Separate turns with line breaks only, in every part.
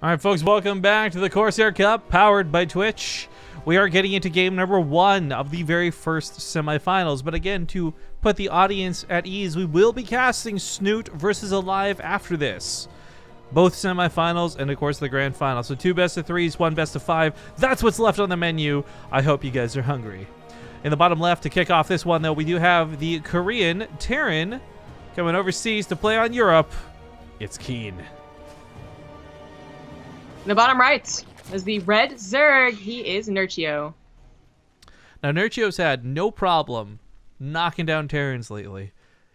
All right, folks, welcome back to the Corsair Cup, powered by Twitch. We are getting into game number 1 of the very first semifinals. But again, to put the audience at ease, we will be casting Snoot versus Alive after this. Both semifinals and, of course, the grand final. So 2 best of 3s, 1 best of 5. That's what's left on the menu. I hope you guys are hungry. In the bottom left, to kick off this one, though, we do have the Korean Terran coming overseas to play on Europe. It's KeeN.
In the bottom right is the red Zerg. He is Nerchio.
Now, Nerchio's had no problem knocking down Terrans lately.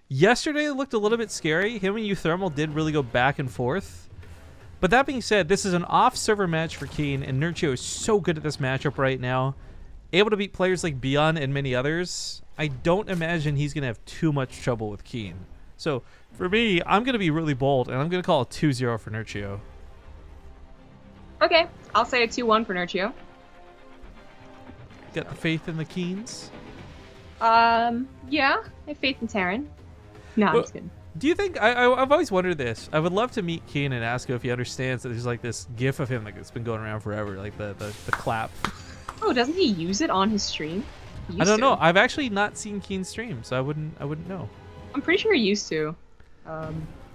Yesterday, it looked a little bit scary. Him and Euthermal did really go back and forth. But that being said, this is an off-server match for KeeN, and Nerchio is so good at this matchup right now. Able to beat players like Beyond and many others. I don't imagine he's going to have too much trouble with KeeN. So, for me, I'm going to be really bold, and I'm going to call it 2-0 for Nerchio.
Okay, I'll say a 2-1 for Nerchio.
Got the faith in the KeeNs?
Yeah, I have faith in Terran. No, I'm just kidding.
Do you think, I've always wondered this. I would love to meet KeeN and ask him if he understands that there's like this gif of him that's been going around forever, like the clap.
Oh, doesn't he use it on his stream?
I don't know. I've actually not seen KeeN stream, so I wouldn't know.
I'm pretty sure he used to.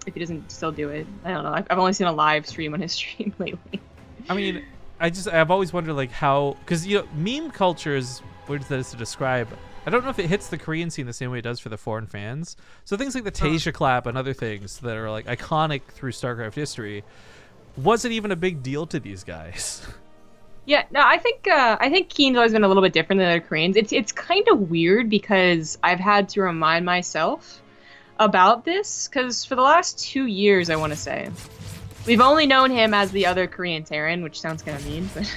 If he doesn't still do it. I don't know. I've only seen a live stream on his stream lately.
I mean, I've always wondered like how, because you know, meme culture is weird that is to describe. I don't know if it hits the Korean scene the same way it does for the foreign fans. So things like the Tasia clap and other things that are like iconic through StarCraft history wasn't even a big deal to these guys.
Yeah, no, I think KeeN's always been a little bit different than other Koreans. It's kind of weird because I've had to remind myself about this because for the last 2 years, I want to say, we've only known him as the other Korean Terran, which sounds kind of mean, but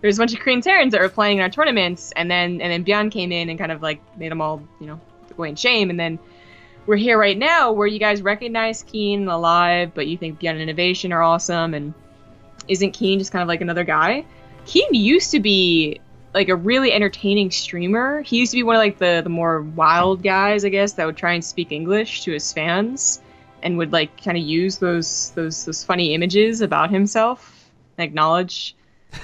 there's a bunch of Korean Terrans that were playing in our tournaments, and then Byeon came in and kind of like made them all, you know, go in shame, and then we're here right now where you guys recognize KeeN Alive, but you think Byeon and Innovation are awesome, and isn't KeeN just kind of like another guy? KeeN used to be like a really entertaining streamer. He used to be one of like the more wild guys, I guess, that would try and speak English to his fans and would like kind of use those funny images about himself, acknowledge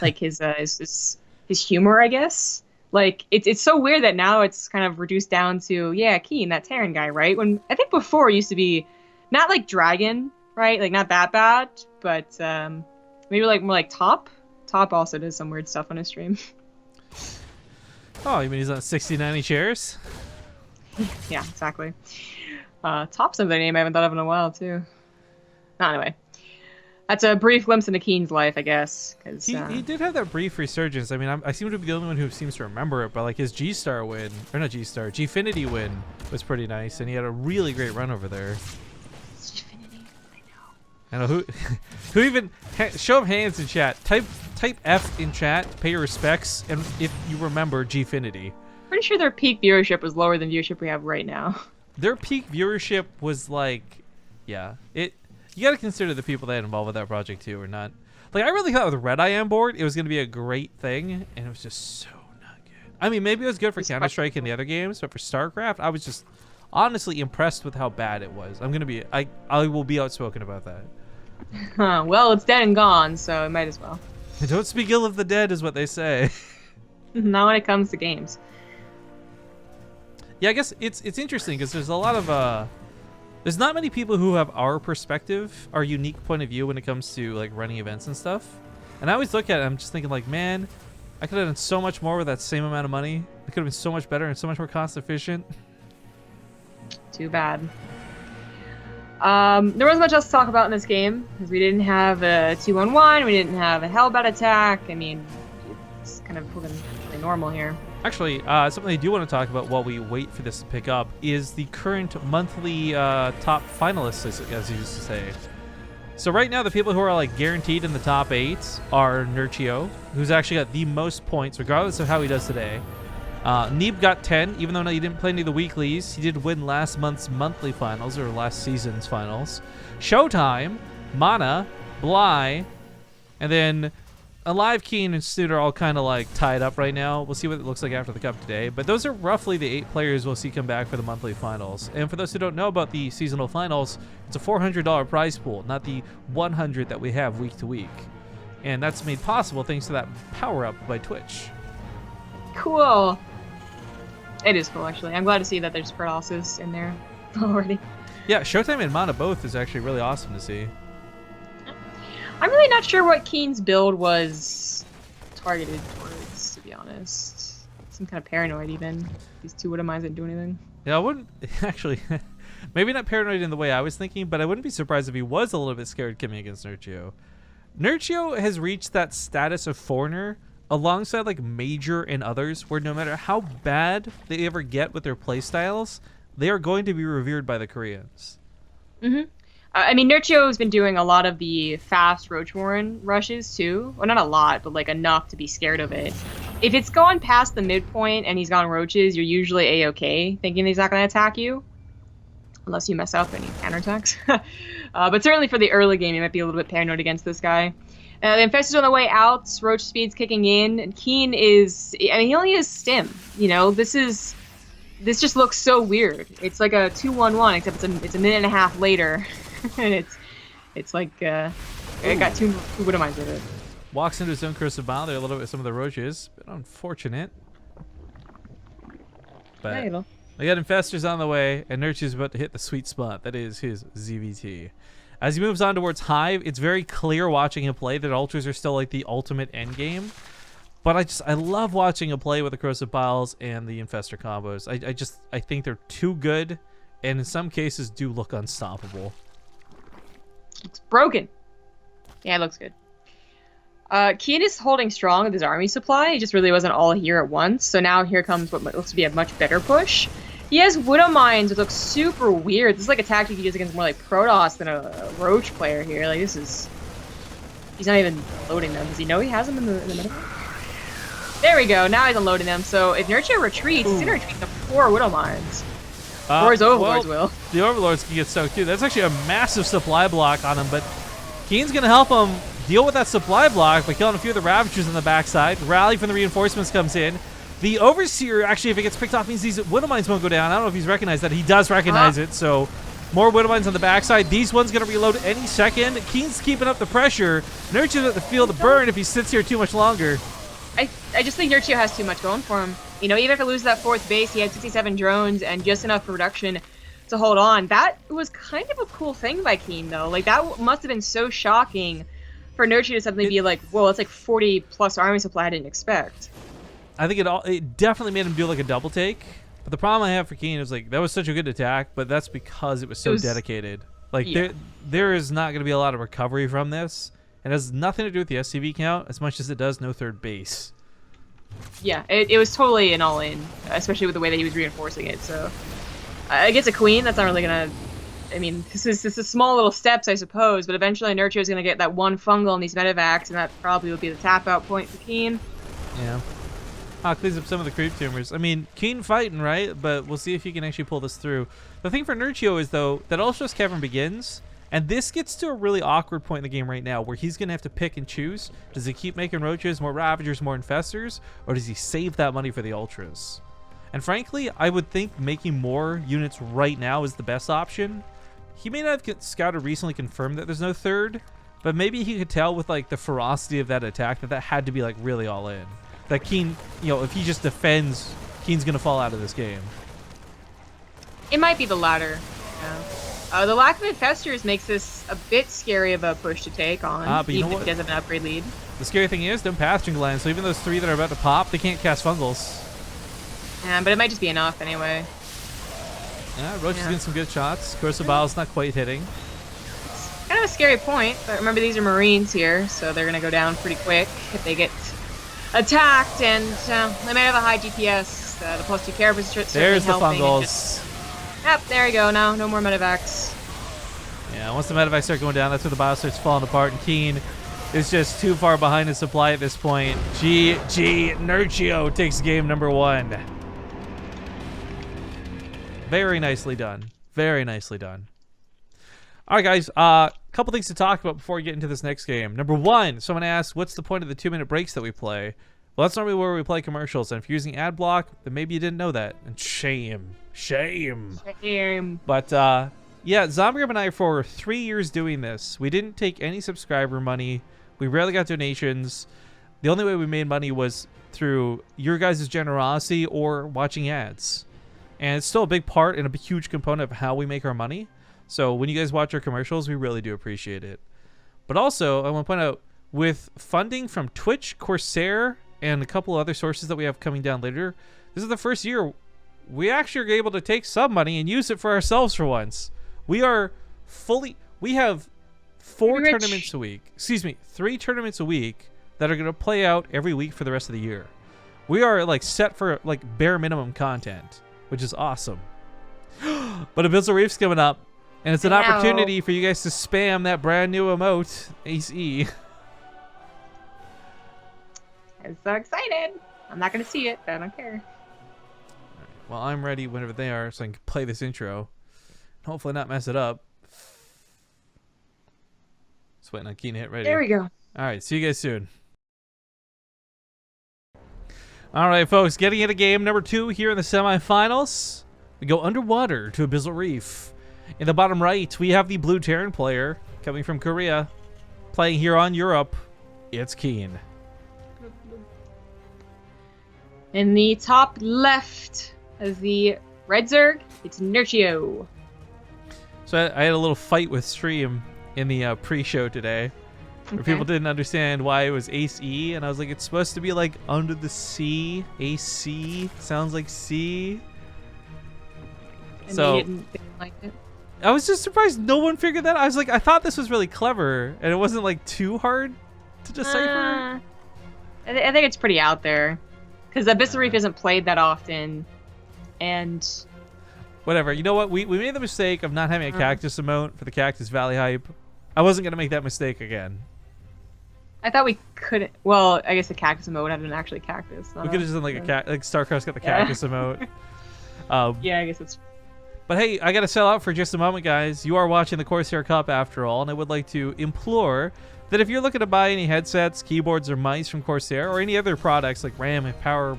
like his humor, I guess. Like it's so weird that now it's kind of reduced down to, yeah, KeeN, that Terran guy, right? When I think before it used to be not like Dragon, right? Like not that bad, but maybe like more like Top. Top also does some weird stuff on his stream.
Oh, you mean he's on 60-90 shares?
Yeah, exactly. Top's another name I haven't thought of in a while, too. Anyway. That's a brief glimpse into KeeN's life, I guess. Cause,
he did have that brief resurgence. I mean, I seem to be the only one who seems to remember it, but like his G-Star win, or not G-Star, Gfinity win was pretty nice, and he had a really great run over there.
Gfinity,
I know who even show of hands in chat. Type F in chat. Pay your respects, and if you remember Gfinity.
Pretty sure their peak viewership was lower than viewership we have right now.
Their peak viewership was like, yeah, it. You got to consider the people that had involved with that project too, or not. Like I really thought with Red Eye on board, it was going to be a great thing, and it was just so not good. I mean, maybe it was good for Counter-Strike and the other games, but for StarCraft, I was just honestly impressed with how bad it was. I will be outspoken about that.
Huh, well, it's dead and gone, so it might as well.
Don't speak ill of the dead is what they say.
Not when it comes to games.
Yeah, I guess it's interesting because there's a lot of there's not many people who have our perspective, our unique point of view when it comes to like running events and stuff. And I always look at it, I'm just thinking like, man, I could have done so much more with that same amount of money. It could have been so much better and so much more cost efficient.
Too bad. There wasn't much else to talk about in this game because we didn't have a 2-1-1, we didn't have a Hellbat attack. I mean, it's kind of looking really normal here.
Actually, something I do want to talk about while we wait for this to pick up is the current monthly top finalists, as you used to say. So right now, the people who are like guaranteed in the top 8 are Nerchio, who's actually got the most points, regardless of how he does today. Neeb got 10, even though he didn't play any of the weeklies. He did win last month's monthly finals, or last season's finals. Showtime, Mana, Bly, and then Alive, KeeN, and Snoot are all kind of like tied up right now. We'll see what it looks like after the cup today. But those are roughly the 8 players we'll see come back for the monthly finals. And for those who don't know about the seasonal finals, it's a $400 prize pool, not the $100 that we have week to week. And that's made possible thanks to that power up by Twitch.
Cool. It is cool, actually. I'm glad to see that there's paralysis in there already.
Yeah, Showtime and Mana both is actually really awesome to see.
I'm really not sure what KeeN's build was targeted towards, to be honest. Some kind of paranoid, even. These 2 Widowmines didn't do anything.
Yeah, I wouldn't actually. Maybe not paranoid in the way I was thinking, but I wouldn't be surprised if he was a little bit scared coming against Nerchio. Nerchio has reached that status of foreigner alongside like Major and others, where no matter how bad they ever get with their playstyles, they are going to be revered by the Koreans.
Mm-hmm. I mean, Nerchio's been doing a lot of the fast Roach Warren rushes, too. Well, not a lot, but, like, enough to be scared of it. If it's gone past the midpoint and he's gone Roaches, you're usually A-okay, thinking he's not going to attack you. Unless you mess up and he counterattacks. But certainly for the early game, you might be a little bit paranoid against this guy. The Infestor's on the way out, Roach speed's kicking in, and KeeN is... I mean, he only has Stim, you know? This just looks so weird. It's like a 2-1-1, except it's a minute and a half later. And it's like it got 2 Widowmines with it.
Walks into his own Corsair Gear there a little bit. Some of the Roaches, bit unfortunate. But
Yeah,
they got Infestors on the way, and Nerchio's about to hit the sweet spot. That is his ZvT. As he moves on towards Hive, it's very clear watching him play that Ultras are still like the ultimate end game. But I love watching him play with the Corsair Gears and the Infestor combos. I think they're too good, and in some cases do look unstoppable.
It's broken. Yeah, it looks good. KeeN is holding strong with his army supply. He just really wasn't all here at once. So now here comes what looks to be a much better push. He has Widowmines, which looks super weird. This is like a tactic he uses against more like Protoss than a Roach player here. Like, this is... He's not even loading them. Does he know he has them in the middle? There we go. Now he's unloading them. So if Nerchio retreats, he's going to retreat to 4 Widowmines. Or his Overlords will.
The Overlords can get soaked too. That's actually a massive supply block on him, but KeeN's going to help him deal with that supply block by killing a few of the Ravagers on the backside. Rally from the reinforcements comes in. The Overseer, actually, if it gets picked off, means these Widowmines won't go down. I don't know if he's recognized that. He does recognize it, so more Widowmines on the backside. These ones going to reload any second. KeeN's keeping up the pressure. Nerchio's at the feel the burn if he sits here too much longer.
I just think Nerchio has too much going for him. You know, even if he loses that 4th base, he had 67 drones and just enough production to hold on. That was kind of a cool thing by KeeN, though. Like, that must have been so shocking for Nerchio to suddenly be like, whoa, that's like 40+ army supply I didn't expect.
I think it definitely made him do like a double take. But the problem I have for KeeN is like, that was such a good attack, but that's because it was so dedicated. Like, yeah. there is not going to be a lot of recovery from this. It has nothing to do with the SCV count as much as it does no 3rd base.
Yeah, it was totally an all-in, especially with the way that he was reinforcing it. So, against a Queen, that's not really going to... I mean, this is small little steps, I suppose, but eventually Nerchio is going to get that 1 fungal in these medevacs, and that probably will be the tap-out point for KeeN.
Yeah. Cleans up some of the creep tumors. I mean, KeeN fighting, right? But we'll see if he can actually pull this through. The thing for Nerchio is, though, that Ultras Cavern begins... And this gets to a really awkward point in the game right now where he's going to have to pick and choose. Does he keep making Roaches, more Ravagers, more Infestors? Or does he save that money for the Ultras? And frankly, I would think making more units right now is the best option. He may not have scouted recently confirmed that there's no 3rd, but maybe he could tell with like the ferocity of that attack that had to be like really all in. That KeeN, you know, if he just defends, KeeN's going to fall out of this game.
It might be the latter. Yeah. The lack of Infestors makes this a bit scary of a push to take on,
but
even if he doesn't have an upgrade lead.
The scary thing is, don't Pathogen Gland, so even those 3 that are about to pop, they can't cast Fungals.
Yeah, but it might just be enough anyway.
Yeah, Roach is getting some good shots. Corsair Gear's not quite hitting.
It's kind of a scary point, but remember these are Marines here, so they're going to go down pretty quick if they get attacked, and they might have a high DPS. The +2 carapace certainly
There's the
helping.
Fungals.
Yep, there you go. No more medevacs.
Yeah, once the medevacs start going down, that's where the bio starts falling apart, and KeeN is just too far behind his supply at this point. GG, Nerchio takes game number 1. Very nicely done. Very nicely done. All right, guys. Couple things to talk about before we get into this next game. Number one, someone asked, what's the point of the 2-minute breaks that we play? Well, that's normally where we play commercials. And if you're using ad block, then maybe you didn't know that. And shame. But yeah, Zombie and I, for 3 years doing this, we didn't take any subscriber money. We rarely got donations. The only way we made money was through your guys' generosity or watching ads. And it's still a big part and a huge component of how we make our money. So when you guys watch our commercials, we really do appreciate it. But also, I want to point out, with funding from Twitch, Corsair, and a couple other sources that we have coming down later, this is the first year we actually are able to take some money and use it for ourselves for once. We have 3 tournaments a week that are going to play out every week for the rest of the year. We are like set for like bare minimum content, which is awesome. But Abyssal Reef's coming up, and it's an opportunity for you guys to spam that brand new emote, ACE.
I'm so excited. I'm not going to see it, but I don't care.
Well, I'm ready whenever they are, so I can play this intro. Hopefully not mess it up. Just waiting on KeeN to hit ready.
There we go.
All right, see you guys soon. All right, folks, getting into game number 2 here in the semifinals. We go underwater to Abyssal Reef. In the bottom right, we have the Blue Terran player coming from Korea, playing here on Europe. It's KeeN.
In the top left of the Red Zerg, it's Nerchio.
So I had a little fight with stream in the pre-show today, where people didn't understand why it was ACE, and I was like, it's supposed to be like under the sea. AC sounds like sea.
And
So
they didn't like it.
I was just surprised no one figured that out. I was like, I thought this was really clever, and it wasn't like too hard to decipher.
I think it's pretty out there, because Abyssal Reef isn't played that often, and
whatever. You know what? We made the mistake of not having a cactus emote for the Cactus Valley hype. I wasn't gonna make that mistake again.
I thought we couldn't. Well, I guess the cactus emote had an actually cactus.
We could have just done like like StarCraft's got the cactus emote.
Yeah, I guess it's.
But hey, I gotta sell out for just a moment, guys. You are watching the Corsair Cup after all, and I would like to implore that if you're looking to buy any headsets, keyboards, or mice from Corsair, or any other products like RAM and power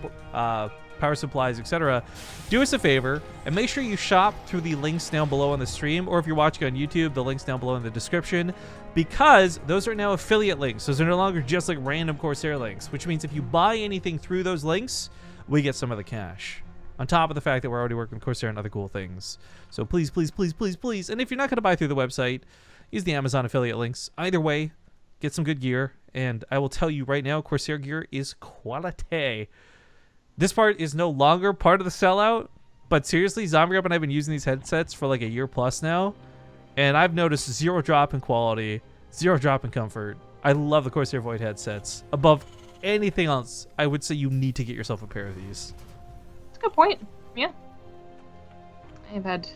supplies, etc., do us a favor and make sure you shop through the links down below on the stream, or if you're watching on YouTube, the links down below in the description, because those are now affiliate links. Those are no longer just like random Corsair links, which means if you buy anything through those links, we get some of the cash. On top of the fact that we're already working with Corsair and other cool things. So please, please, please, please, please. And if you're not going to buy through the website, use the Amazon affiliate links. Either way, get some good gear. And I will tell you right now, Corsair Gear is quality. This part is no longer part of the sellout. But seriously, Zombie and I have been using these headsets for like a year plus now. And I've noticed 0 drop in quality, 0 drop in comfort. I love the Corsair Void headsets. Above anything else, I would say you need to get yourself a pair of these.
Good point. Yeah. I have had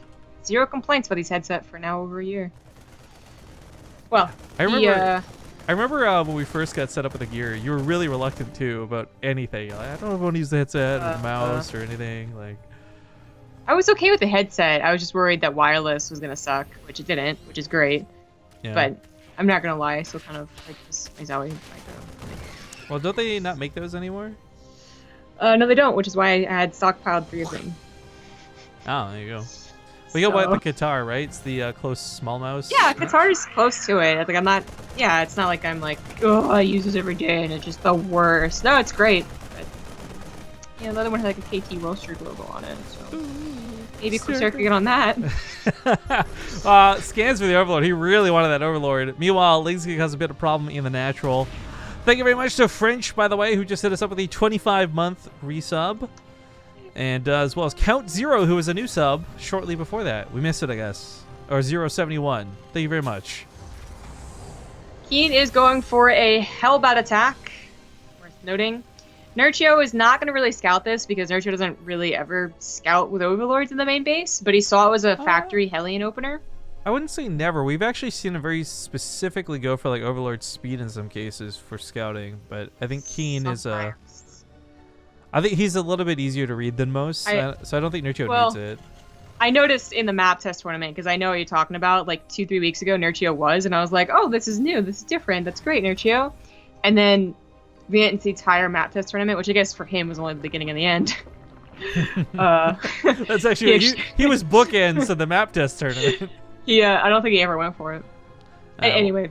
0 complaints about these headsets for now over a year. Well,
I remember when we first got set up with the gear, you were really reluctant too about anything. You're like, I don't know if I want to use the headset or the mouse or anything. Like,
I was okay with the headset. I was just worried that wireless was gonna suck, which it didn't, which is great.
yeah.
But I'm not gonna lie, I still kind of like this Zowie micro.
Well, don't they not make those anymore?
No, they don't, which is why I had stockpiled 3 of them.
Oh, there you go. But you got the guitar, right? It's the close small mouse.
Yeah, guitar is close to it. Like I'm not. Yeah, it's not like I'm like, oh, I use this every day and it's just the worst. No, it's great. But yeah, the other one had like a KT Roaster logo on it, so maybe Corsair could get on that.
Scans for the Overlord. He really wanted that Overlord. Meanwhile, Lingsky has a bit of problem in the natural. Thank you very much to French, by the way, who just hit us up with a 25-month resub. And as well as Count Zero, who was a new sub shortly before that. We missed it, I guess. Or 071. Thank you very much.
KeeN is going for a Hellbat attack. Worth noting. Nerchio is not going to really scout this because Nerchio doesn't really ever scout with Overlords in the main base, but he saw it was a factory Hellion opener.
I wouldn't say never. We've actually seen him very specifically go for like Overlord speed in some cases for scouting, but I think KeeN is I think he's a little bit easier to read than most, so I don't think Nerchio needs it.
I noticed in the map test tournament, because I know what you're talking about, like 2-3 weeks ago, Nerchio was, and I was like, oh, this is new, this is different, that's great, Nerchio. And then we went into the entire map test tournament, which I guess for him was only the beginning and the end.
That's actually he was bookends of the map test tournament.
Yeah, I don't think he ever went for it. Anyway.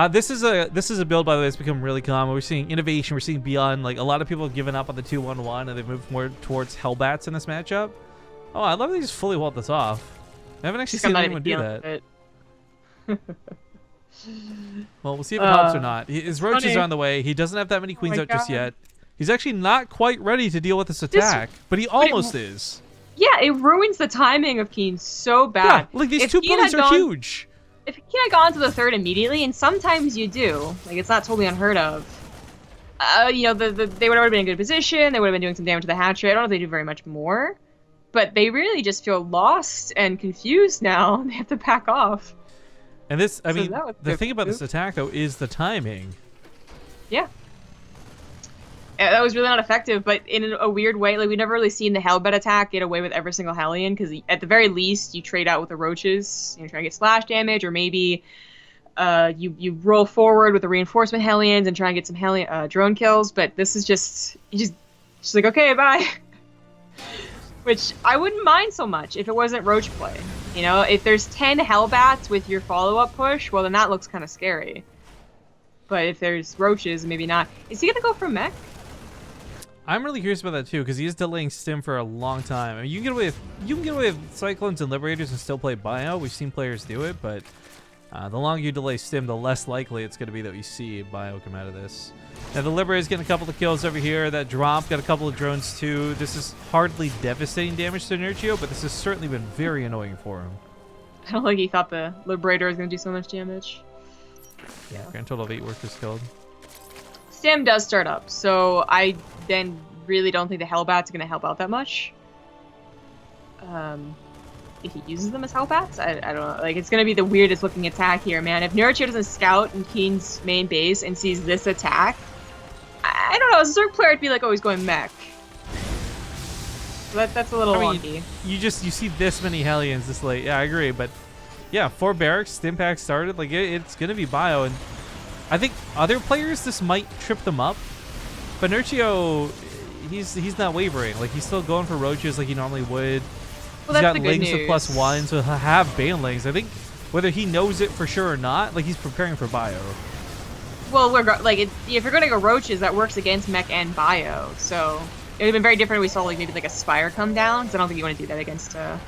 This is a build, by the way, that's become really common. We're seeing innovation. We're seeing beyond. Like, a lot of people have given up on the 2-1-1, and they've moved more towards Hellbats in this matchup. Oh, I love that he just fully walled this off. I haven't actually seen anyone do that. Well, we'll see if it helps or not. His roaches are on the way. He doesn't have that many queens out just yet. He's actually not quite ready to deal with this attack, but he almost is. Yeah,
it ruins the timing of KeeN so bad.
Yeah, like these 2 points are huge.
If KeeN had gone to the 3rd immediately, and sometimes you do, like it's not totally unheard of, you know, they would have been in a good position, they would have been doing some damage to the hatchery. I don't know if they do very much more, but they really just feel lost and confused now. They have to back off.
And this, I mean, the thing about this attack, though, is the timing.
Yeah. That was really not effective, but in a weird way, like, we've never really seen the Hellbat attack get away with every single Hellion, because at the very least, you trade out with the roaches, you know, try to get splash damage, or maybe you roll forward with the reinforcement Hellions and try and get some Hellion drone kills, but this is just like, okay, bye. Which I wouldn't mind so much if it wasn't roach play. You know, if there's 10 Hellbats with your follow-up push, well, then that looks kind of scary. But if there's roaches, maybe not. Is he gonna go for mech?
I'm really curious about that too, because he is delaying Stim for a long time. I mean, you can get away with Cyclones and Liberators and still play Bio. We've seen players do it, but the longer you delay Stim, the less likely it's going to be that we see Bio come out of this. Now the Liberator's getting a couple of kills over here. That drop got a couple of drones too. This is hardly devastating damage to Nerchio, but this has certainly been very annoying for him.
I don't think he thought the Liberator was going to do so much damage.
Yeah. Grand total of 8 workers killed.
Stim does start up, so I then really don't think the Hellbats are going to help out that much. If he uses them as Hellbats, I don't know. Like, it's going to be the weirdest looking attack here, man. If Nerchio doesn't scout in KeeN's main base and sees this attack, I don't know. As a Zerg player, I'd be like, oh, he's going mech. So that's a little wonky.
You see this many Hellions this late. Yeah, I agree, but yeah, 4 barracks, Stim pack started. Like, it's going to be Bio, and I think other players, this might trip them up. But Nerchio, he's not wavering. Like, he's still going for roaches like he normally would.
Well,
he's
got
lings with +1, so he'll have banelings. I think whether he knows it for sure or not, like, he's preparing for Bio.
Well, if you're going to go roaches, that works against mech and Bio. So it would have been very different if we saw like maybe like a Spire come down. So I don't think you want to do that against a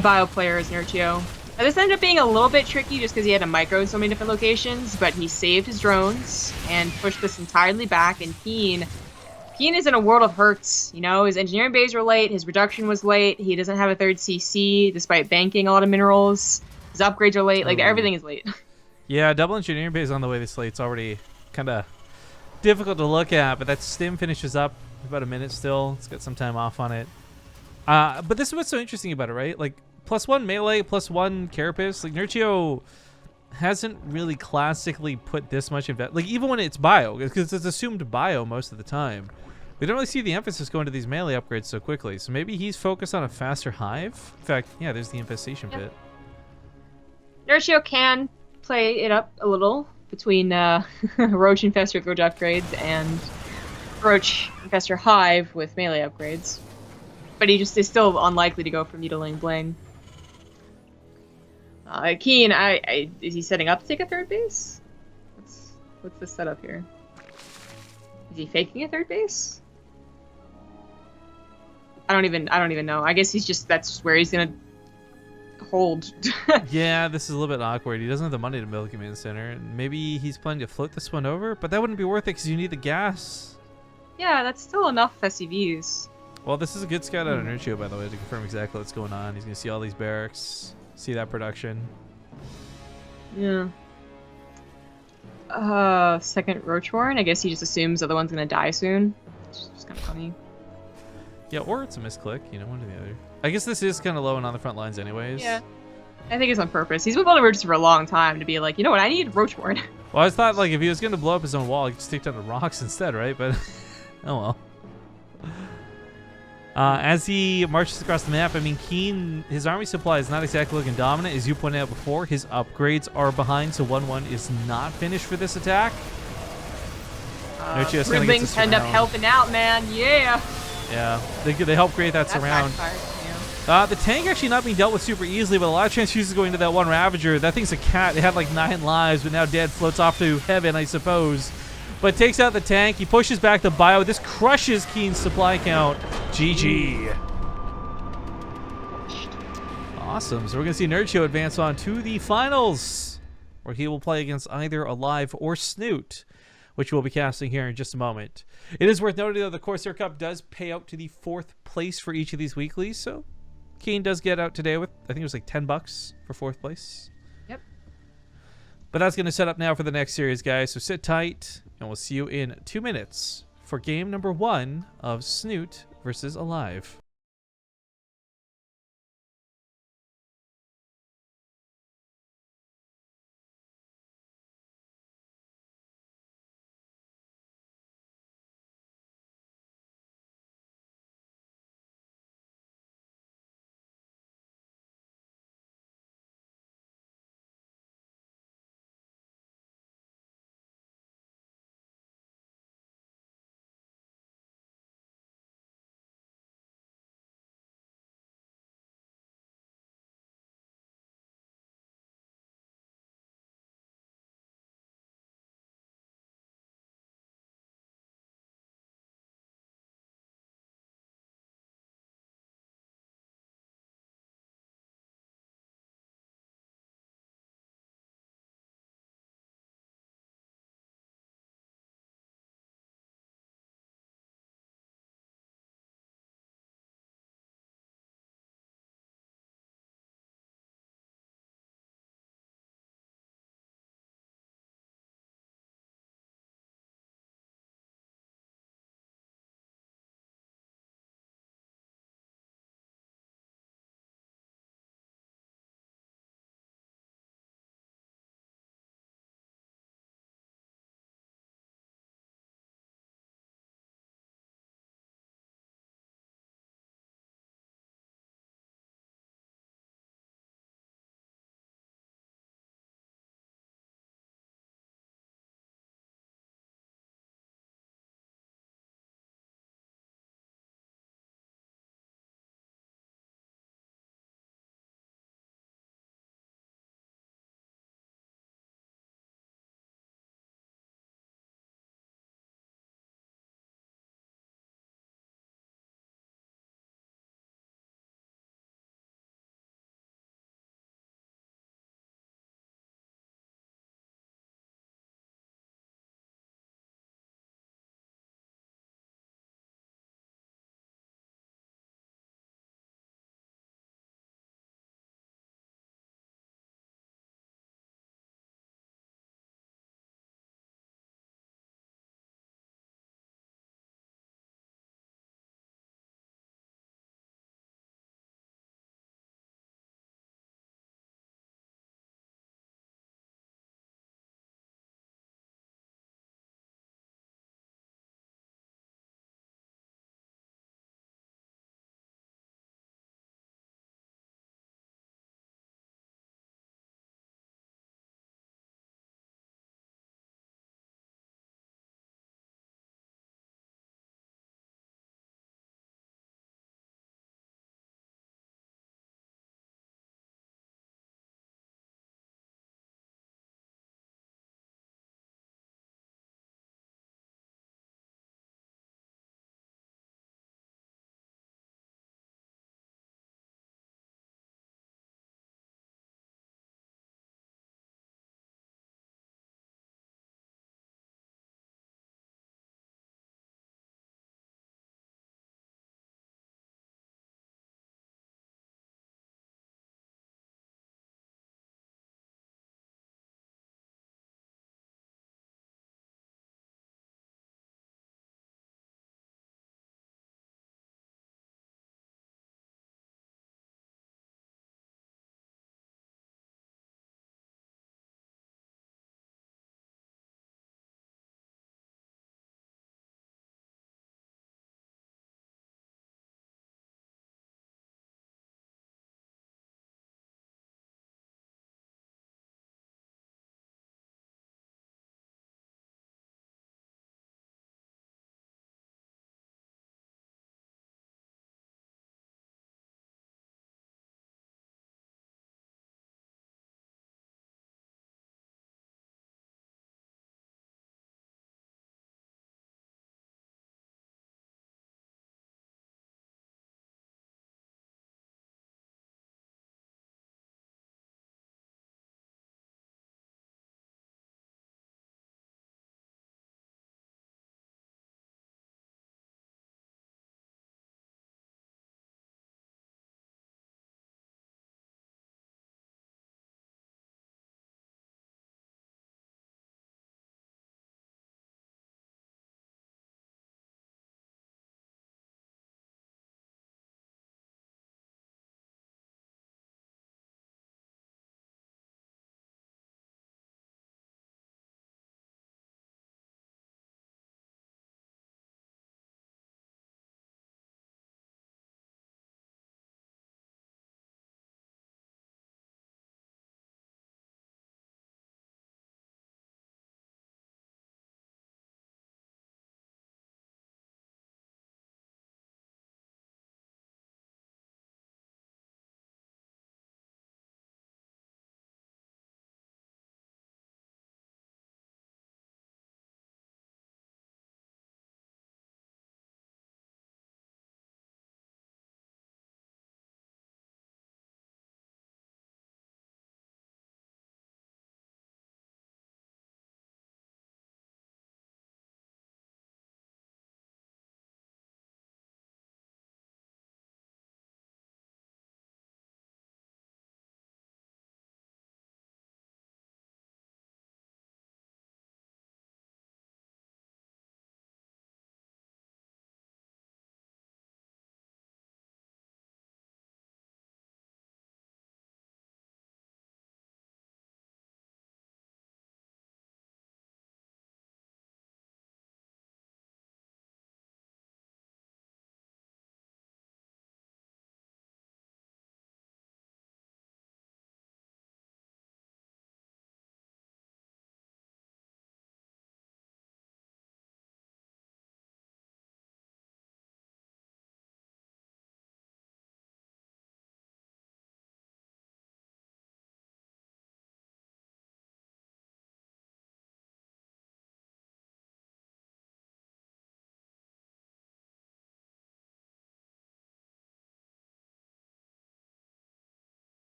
Bio player as Nerchio. This ended up being a little bit tricky just because he had a micro in so many different locations, but he saved his drones and pushed this entirely back, and KeeN is in a world of hurts. You know, his engineering bays were late, his production was late, he doesn't have a 3rd CC despite banking a lot of minerals, his upgrades are late, like everything is late.
Yeah, double engineering bays on the way this late. It's already kind of difficult to look at, but that Stim finishes up about a minute still. It's got some time off on it. But this is what's so interesting about it, right? Like, +1 melee, +1 carapace. Like, Nerchio hasn't really classically put this much invest. Like, even when it's Bio, because it's assumed Bio most of the time. We don't really see the emphasis going to these melee upgrades so quickly. So maybe he's focused on a faster hive. In fact, yeah, there's the infestation pit.
Nerchio can play it up a little between Roach Infestor with Roach upgrades and Roach Infestor Hive with melee upgrades. But he just is still unlikely to go for Needling Bling. KeeN, is he setting up to take a 3rd base? What's the setup here? Is he faking a 3rd base? I don't even know. I guess that's just where he's gonna hold.
Yeah, this is a little bit awkward. He doesn't have the money to build a command center, and maybe he's planning to float this one over, but that wouldn't be worth it because you need the gas.
Yeah, that's still enough SCVs.
Well, this is a good scout out of Nerchio, by the way, to confirm exactly what's going on. He's gonna see all these barracks, see that production.
Yeah. 2nd Roachborn. I guess he just assumes the other one's gonna die soon. It's just kind of funny.
Yeah, or it's a misclick, you know, one or the other. I guess this is kind of low and on the front lines anyways.
Yeah. I think it's on purpose. He's been building roaches for a long time to be like, you know what, I need Roachborn.
Well, I thought, like, if he was going to blow up his own wall, he could stick down the rocks instead, right? But, oh well. As he marches across the map, I mean, KeeN, his army supply is not exactly looking dominant. As you pointed out before, his upgrades are behind, so 1-1 is not finished for this attack. Nerchio's gonna get
end up helping out, man. Yeah.
Yeah, they help create that surround. The tank actually not being dealt with super easily, but a lot of transfuses going into that one Ravager. That thing's a cat. It had like 9 lives, but now dead, floats off to heaven, I suppose. But takes out the tank. He pushes back the bio. This crushes KeeN's supply count. GG. Awesome. So we're going to see Nerchio advance on to the finals, where he will play against either Alive or Snoot, which we'll be casting here in just a moment. It is worth noting, though, the Corsair Cup does pay out to the 4th place for each of these weeklies, so KeeN does get out today with, I think it was like $10 for 4th place.
Yep.
But that's going to set up now for the next series, guys, so sit tight, and we'll see you in 2 minutes for game number 1 of Snoot versus Alive.